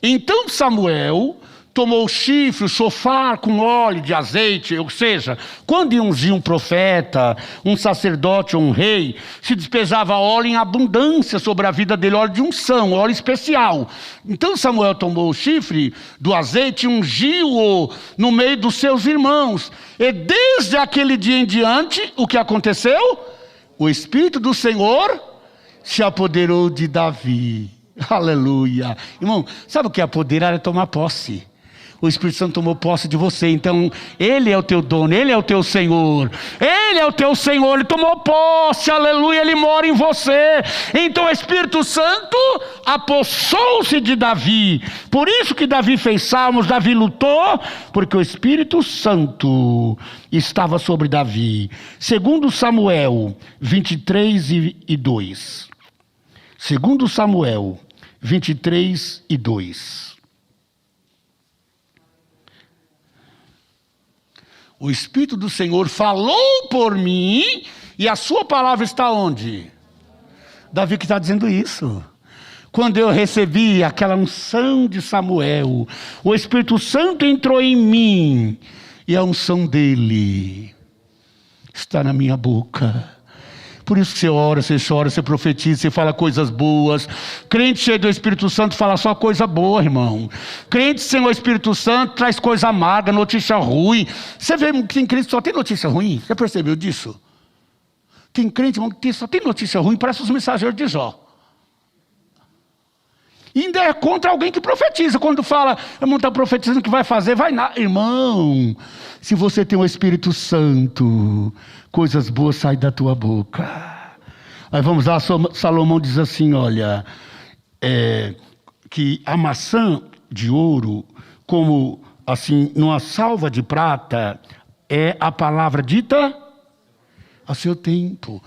Então Samuel tomou o chifre, o chofar com óleo de azeite, ou seja, quando ia ungir um profeta, um sacerdote ou um rei, se despejava óleo em abundância sobre a vida dele, óleo de unção, óleo especial. Então Samuel tomou o chifre do azeite e ungiu-o no meio dos seus irmãos. E desde aquele dia em diante, o que aconteceu? O Espírito do Senhor se apoderou de Davi. Aleluia. Irmão, sabe o que é apoderar? É tomar posse. O Espírito Santo tomou posse de você, então Ele é o teu dono, Ele é o teu Senhor, Ele é o teu Senhor, Ele tomou posse, aleluia, Ele mora em você. Então o Espírito Santo apossou-se de Davi, por isso que Davi fez salmos, Davi lutou, porque o Espírito Santo estava sobre Davi. Segundo Samuel 23 e 2. Segundo Samuel 23 e 2. O Espírito do Senhor falou por mim, e a sua palavra está onde? Davi que está dizendo isso. Quando eu recebi aquela unção de Samuel, o Espírito Santo entrou em mim, e a unção dele está na minha boca. Por isso que você ora, você chora, você profetiza, você fala coisas boas. Crente cheio do Espírito Santo fala só coisa boa, irmão. Crente sem o Espírito Santo traz coisa amarga, notícia ruim. Você vê que tem crente que só tem notícia ruim? Já percebeu disso? Tem crente, irmão, que só tem notícia ruim, parece os mensageiros de Jó. E ainda é contra alguém que profetiza. Quando fala, irmão, está profetizando que vai fazer, vai nada. Irmão, se você tem o Espírito Santo, coisas boas saem da tua boca. Aí vamos lá, Salomão diz assim, olha, que a maçã de ouro, como assim, numa salva de prata, é a palavra dita a seu tempo.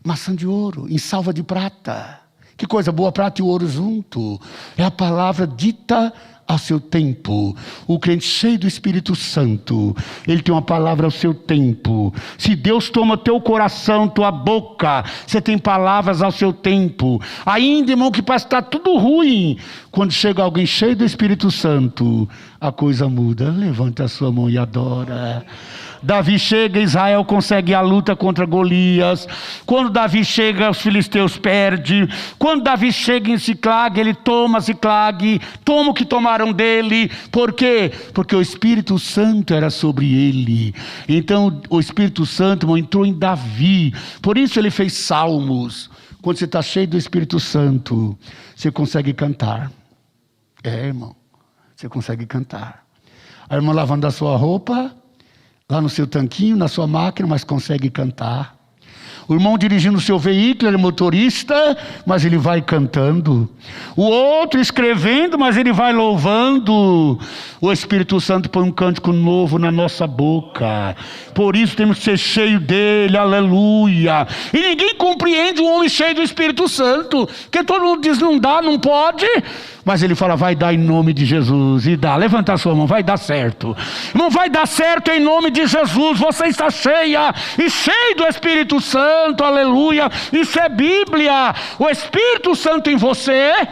Maçã de ouro, em salva de prata. Que coisa boa, prata e ouro junto. É a palavra dita ao seu tempo. O crente cheio do Espírito Santo, ele tem uma palavra ao seu tempo. Se Deus toma teu coração, tua boca, você tem palavras ao seu tempo. Ainda, irmão, que parece que está tudo ruim, quando chega alguém cheio do Espírito Santo, a coisa muda. Levanta a sua mão e adora. Davi chega, Israel consegue a luta contra Golias. Quando Davi chega, os filisteus perdem. Quando Davi chega em Ziclag, ele toma Ziclag, toma o que tomaram dele. Por quê? Porque o Espírito Santo era sobre ele. Então o Espírito Santo, irmão, entrou em Davi. Por isso ele fez salmos. Quando você está cheio do Espírito Santo, você consegue cantar. Irmão, você consegue cantar. A irmã lavando a sua roupa, lá no seu tanquinho, na sua máquina, mas consegue cantar. O irmão dirigindo o seu veículo, ele é motorista, mas ele vai cantando. O outro escrevendo, mas ele vai louvando. O Espírito Santo põe um cântico novo na nossa boca. Por isso temos que ser cheio dele, aleluia. E ninguém compreende um homem cheio do Espírito Santo, porque todo mundo diz não dá, não pode. Mas ele fala, vai dar em nome de Jesus. E dá, levanta a sua mão, vai dar certo. Não vai dar certo em nome de Jesus. Você está cheia e cheio do Espírito Santo, aleluia. Isso é Bíblia. O Espírito Santo em você,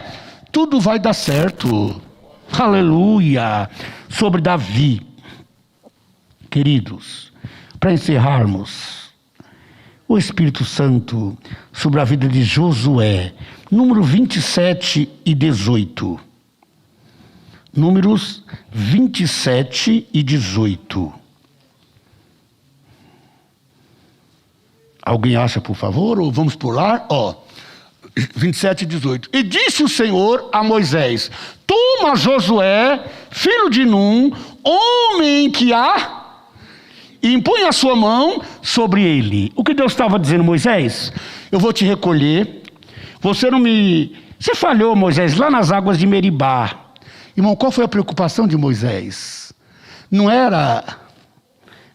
tudo vai dar certo. Aleluia. Sobre Davi, queridos, para encerrarmos, o Espírito Santo sobre a vida de Josué, número 27 e 18. Números 27 e 18. Alguém acha, por favor, ou vamos pular? 27 e 18. E disse o Senhor a Moisés: toma toma Josué, filho de Num, homem que há, e impõe a sua mão sobre ele. O que Deus estava dizendo, Moisés? Eu vou te recolher. Você falhou, Moisés, lá nas águas de Meribá. Irmão, qual foi a preocupação de Moisés? Não era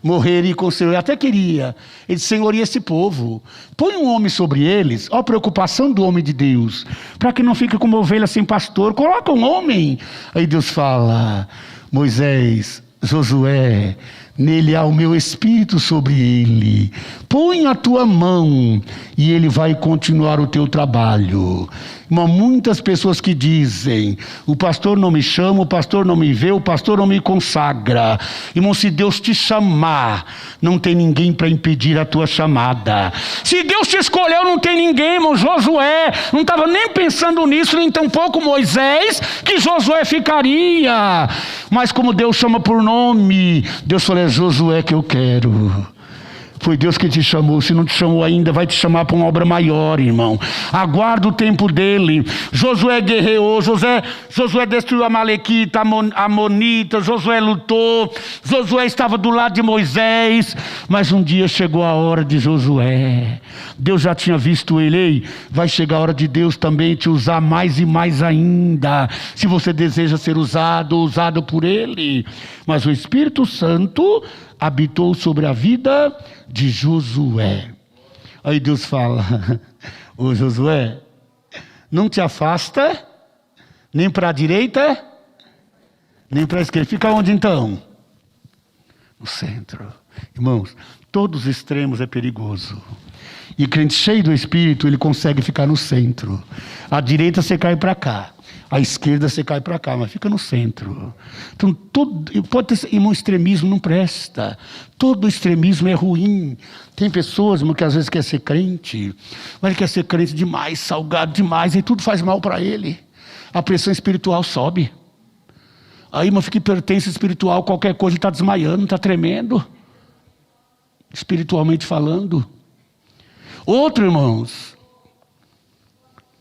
morrer e ir com o Senhor. Ele até queria. Ele disse, Senhor, e esse povo? Põe um homem sobre eles. Olha a preocupação do homem de Deus. Para que não fique como ovelha sem pastor. Coloca um homem. Aí Deus fala, Moisés, Josué, nele há o meu espírito sobre ele. Põe a tua mão e ele vai continuar o teu trabalho. Irmão, muitas pessoas que dizem, o pastor não me chama, o pastor não me vê, o pastor não me consagra. Irmão, se Deus te chamar, não tem ninguém para impedir a tua chamada. Se Deus te escolheu, não tem ninguém, irmão. Josué não estava nem pensando nisso, nem tampouco Moisés, que Josué ficaria. Mas como Deus chama por nome, Deus falou, é Josué que eu quero. Foi Deus que te chamou. Se não te chamou ainda, vai te chamar para uma obra maior, irmão. Aguarda o tempo dele. Josué guerreou, Josué destruiu a Amalequita, a Amonita, Josué lutou, Josué estava do lado de Moisés, mas um dia chegou a hora de Josué. Deus já tinha visto ele. Ei, vai chegar a hora de Deus também te usar mais e mais ainda, se você deseja ser usado por ele. Mas o Espírito Santo habitou sobre a vida de Josué. Aí Deus fala, ô Josué, não te afasta, nem para a direita, nem para a esquerda. Fica onde então? No centro. Irmãos, todos os extremos é perigoso. E crente cheio do Espírito, ele consegue ficar no centro. À direita você cai para cá. À esquerda você cai para cá, mas fica no centro. Então, pode ter, irmão, extremismo não presta. Todo extremismo é ruim. Tem pessoas, irmão, que às vezes quer ser crente, mas ele quer ser crente demais, salgado demais, e tudo faz mal para ele. A pressão espiritual sobe. Aí, irmão, fica hipertenso espiritual, qualquer coisa, ele está desmaiando, está tremendo. Espiritualmente falando. Outro, irmãos,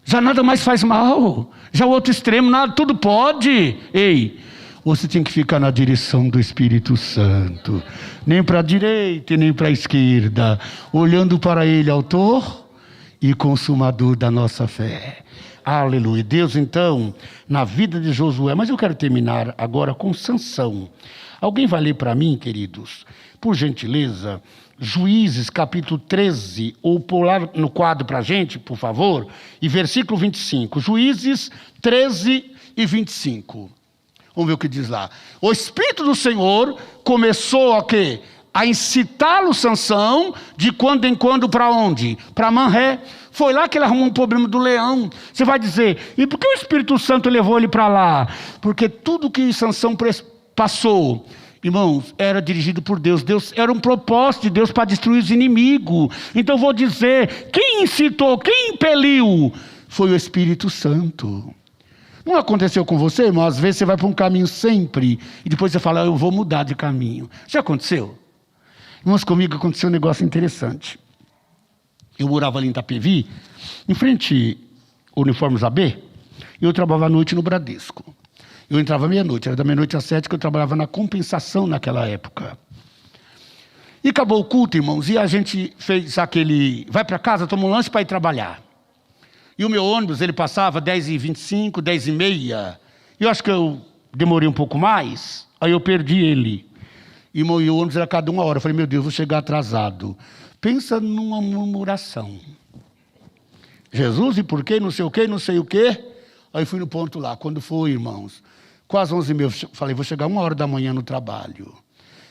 já nada mais faz mal. Já o outro extremo, nada, tudo pode. Ei, você tem que ficar na direção do Espírito Santo. Nem para a direita e nem para a esquerda. Olhando para ele, autor e consumador da nossa fé. Aleluia. Deus, então, na vida de Josué. Mas eu quero terminar agora com Sansão. Alguém vai ler para mim, queridos? Por gentileza, Juízes capítulo 13, ou pular no quadro para a gente, por favor, e versículo 25. Juízes 13 e 25. Vamos ver o que diz lá. O Espírito do Senhor começou a quê? A incitá-lo, Sansão, de quando em quando para onde? Para Manré. Foi lá que ele arrumou um problema do leão. Você vai dizer, e por que o Espírito Santo levou ele para lá? Porque tudo que Sansão passou, irmãos, era dirigido por Deus. Deus era um propósito de Deus para destruir os inimigos. Então vou dizer, quem incitou, quem impeliu? Foi o Espírito Santo. Não aconteceu com você, irmão? Às vezes você vai para um caminho sempre, e depois você fala, eu vou mudar de caminho. Já aconteceu? Irmãos, comigo aconteceu um negócio interessante. Eu morava ali em Itapevi, em frente ao Uniformes AB, e eu trabalhava à noite no Bradesco. Eu entrava meia-noite, era da meia-noite às 7 que eu trabalhava na compensação naquela época. E acabou o culto, irmãos, e a gente fez aquele, vai para casa, toma um lanche para ir trabalhar. E o meu ônibus, ele passava 10h25, 10h30. Eu acho que eu demorei um pouco mais, aí eu perdi ele. E o ônibus era cada 1 hora. Eu falei, meu Deus, vou chegar atrasado. Pensa numa murmuração. Jesus, e por quê? Não sei o quê, não sei o quê. Aí fui no ponto lá. Quando foi, irmãos, quase 11h30, falei, vou chegar 1 hora da manhã no trabalho.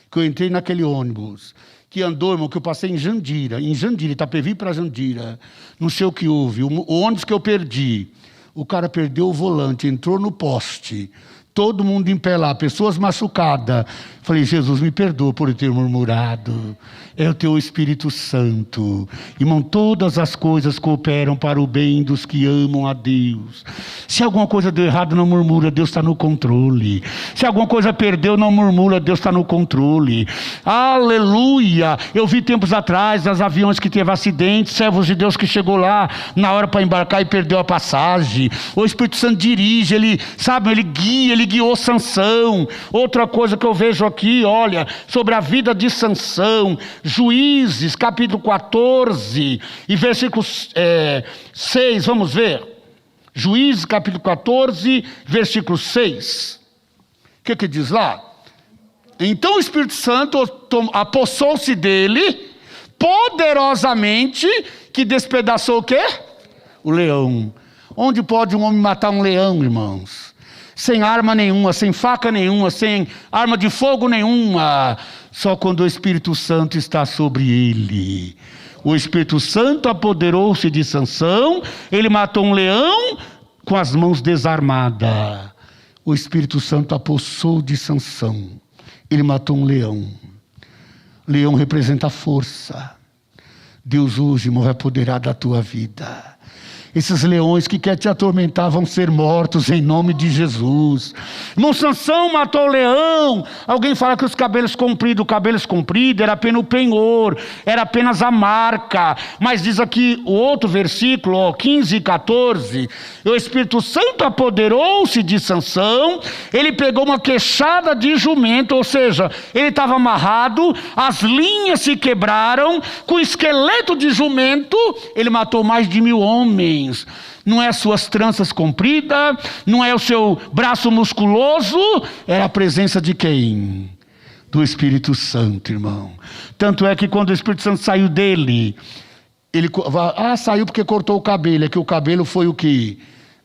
Que eu entrei naquele ônibus, que andou, irmão, que eu passei em Jandira, Itapevi para Jandira. Não sei o que houve. O ônibus que eu perdi, o cara perdeu o volante, entrou no poste, todo mundo em pé lá, pessoas machucadas. Falei, Jesus, me perdoa por eu ter murmurado. É o teu Espírito Santo. Irmão, todas as coisas cooperam para o bem dos que amam a Deus. Se alguma coisa deu errado, não murmura, Deus está no controle. Se alguma coisa perdeu, não murmura, Deus está no controle. Aleluia! Eu vi tempos atrás, nos aviões que teve acidente, servos de Deus que chegou lá, na hora para embarcar e perdeu a passagem. O Espírito Santo dirige, ele, sabe, ele guia, ele guiou Sansão. Outra coisa que eu vejo aqui, olha, sobre a vida de Sansão, Juízes, capítulo 14, e versículo 6, vamos ver. Juízes, capítulo 14, versículo 6. O que diz lá? Então o Espírito Santo apossou-se dele, poderosamente, que despedaçou o quê? O leão. Onde pode um homem matar um leão, irmãos? Sem arma nenhuma, sem faca nenhuma, sem arma de fogo nenhuma. Só quando o Espírito Santo está sobre ele. O Espírito Santo apoderou-se de Sansão, ele matou um leão com as mãos desarmadas. O Espírito Santo apossou de Sansão, ele matou um leão. Leão representa força. Deus hoje vai apoderar da tua vida. Esses leões que querem te atormentar vão ser mortos em nome de Jesus. Irmão, Sansão matou o leão. Alguém fala que os cabelos compridos era apenas o penhor, era apenas a marca. Mas diz aqui o outro versículo, 15 e 14. O Espírito Santo apoderou-se de Sansão. Ele pegou uma queixada de jumento, ou seja, ele estava amarrado, as linhas se quebraram. Com o esqueleto de jumento, ele matou mais de 1000 homens. Não é as suas tranças compridas, não é o seu braço musculoso, era a presença de quem? Do Espírito Santo, irmão. Tanto é que quando o Espírito Santo saiu dele, ele saiu porque cortou o cabelo. É que o cabelo foi o quê?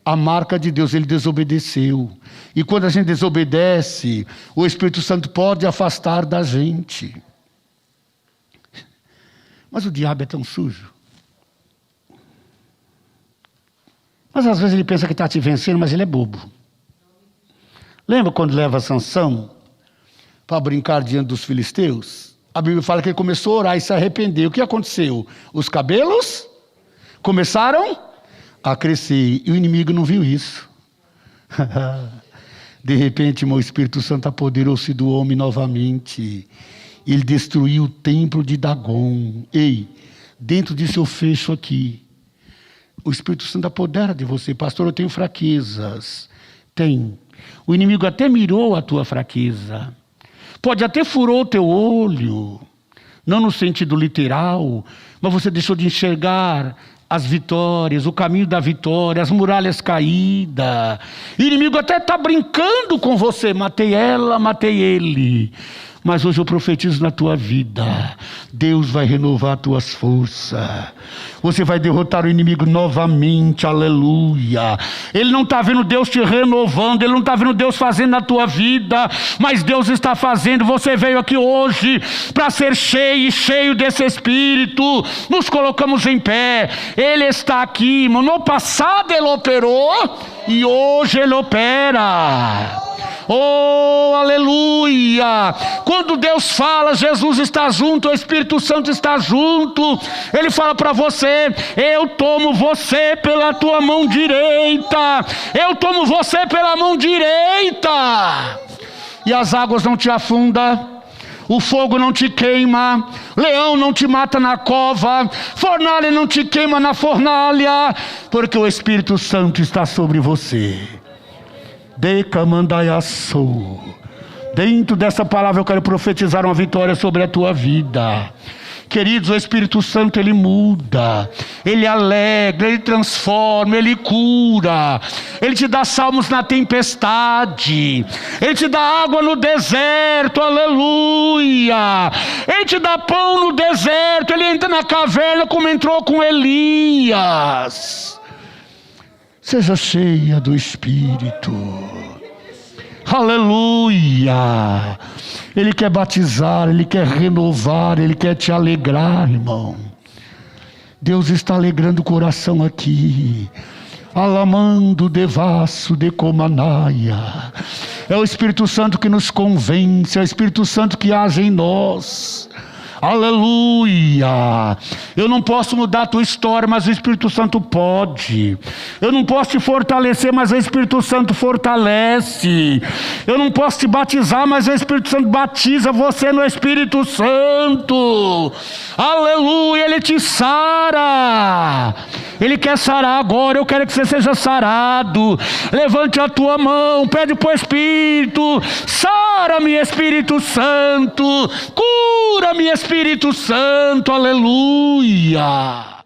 A marca de Deus, ele desobedeceu. E quando a gente desobedece, o Espírito Santo pode afastar da gente. Mas o diabo é tão sujo. Mas às vezes ele pensa que está te vencendo, mas ele é bobo. Lembra quando leva Sansão para brincar diante dos filisteus? A Bíblia fala que ele começou a orar e se arrependeu. O que aconteceu? Os cabelos começaram a crescer. E o inimigo não viu isso. De repente, o Espírito Santo apoderou-se do homem novamente. Ele destruiu o templo de Dagon. Ei, dentro de seu fecho aqui, o Espírito Santo apodera de você. Pastor, eu tenho fraquezas. Tem. O inimigo até mirou a tua fraqueza. Pode até furou o teu olho. Não no sentido literal, mas você deixou de enxergar as vitórias, o caminho da vitória, as muralhas caídas. O inimigo até está brincando com você. Matei ela, matei ele. Mas hoje eu profetizo na tua vida. Deus vai renovar as tuas forças. Você vai derrotar o inimigo novamente, aleluia. Ele não está vendo Deus te renovando, ele não está vendo Deus fazendo na tua vida, mas Deus está fazendo. Você veio aqui hoje para ser cheio desse Espírito. Nos colocamos em pé, ele está aqui, irmão. No passado ele operou e hoje ele opera. Oh, aleluia! Quando Deus fala, Jesus está junto, o Espírito Santo está junto. Ele fala para você: eu tomo você pela tua mão direita. Eu tomo você pela mão direita. E as águas não te afundam, o fogo não te queima, leão não te mata na cova, fornalha não te queima na fornalha, porque o Espírito Santo está sobre você. Dentro dessa palavra eu quero profetizar uma vitória sobre a tua vida. Queridos, o Espírito Santo, ele muda, ele alegra, ele transforma, ele cura, ele te dá salmos na tempestade, ele te dá água no deserto, aleluia, ele te dá pão no deserto, ele entra na caverna como entrou com Elias. Seja cheia do Espírito. Aleluia. Ele quer batizar, ele quer renovar, ele quer te alegrar, irmão. Deus está alegrando o coração aqui. Alamando devasso de comanaia. É o Espírito Santo que nos convence, é o Espírito Santo que age em nós. Aleluia! Eu não posso mudar a tua história, mas o Espírito Santo pode. Eu não posso te fortalecer, mas o Espírito Santo fortalece. Eu não posso te batizar, mas o Espírito Santo batiza você no Espírito Santo. Aleluia! Ele te sara. Ele quer sarar agora. Eu quero que você seja sarado. Levante a tua mão, pede para o Espírito. Sara-me, Espírito Santo. Cura-me, Espírito Santo. Aleluia.